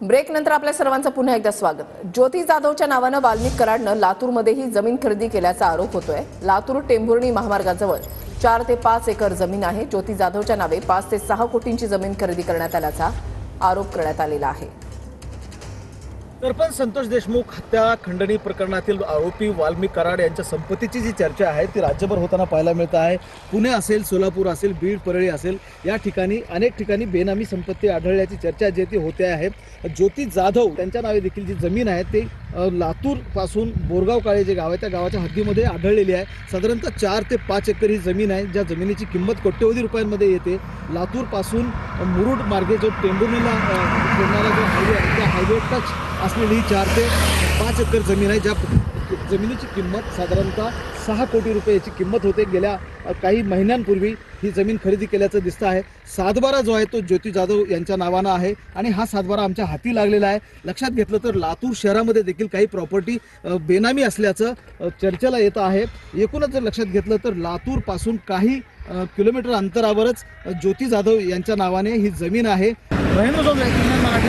Break नंतर आपल्या सर्वांचं पुन्हा एकदा स्वागत। ज्योती जाधवच्या नावानं वाल्मिक कराडनं लातूरमध्येही जमीन खरेदी केल्याचा आरोप होतोय। लातूर टेंभुर्णी महामार्गाजवळ 4 ते 5 एकर जमीन आहे। ज्योती जाधवच्या नावे 5 ते 6 कोटींची जमीन खरेदी करण्यात आल्याचा आरोप करण्यात आलेला आहे। सरपंच संतोष देशमुख हत्या खंडणी प्रकरणातील आरोपी वाल्मिक कराड यांच्या संपत्तीची जी चर्चा आहे ती राज्यभर होताना पाहायला मिळत आहे। पुणे असेल, सोलापूर असेल, बीड, परळी असेल, या ठिकाणी अनेक ठिकाणी बेनामी संपत्ती आढळल्याची चर्चा जी ती होते आहे। ज्योती जाधव त्यांच्या नावे देखील जी जमीन आहे ते लातूर पासून बोरगाव काळे जे गाव आहे त्या गावाच्या हद्दीमध्ये आढळलेली आहे। साधारणतः 4 ते 5 एकर ही जमीन आहे, ज्या जमिनीची किंमत कोट्यवधी रुपयांमध्ये येते। लातूर पासून मुरुड मार्गे जो टेंभुर्णीला जोडणारा जो हायवे आहे त्या हायवे टच असलेली 4 ते 5 एकर जमीन आहे, ज्या जमिनीची किंमत साधारणतः 6 कोटी रुपयाची किंमत होते। गेल्या काही महिन्यांपूर्वी ही जमीन खरेदी केल्याचं दिसतं आहे। सातबारा जो आहे तो ज्योती जाधव यांच्या नावानं आहे आणि हा सातबारा आमच्या हाती लागलेला आहे। लक्षात घेतलं तर लातूर शहरामध्ये देखील काही प्रॉपर्टी बेनामी असल्याचं चर्चेला येतं आहे। एकूणच जर लक्षात घेतलं तर लातूर पासून काही किलोमीटर अंतरावरच ज्योती जाधव यांच्या नावाने ही जमीन आहे। मराठी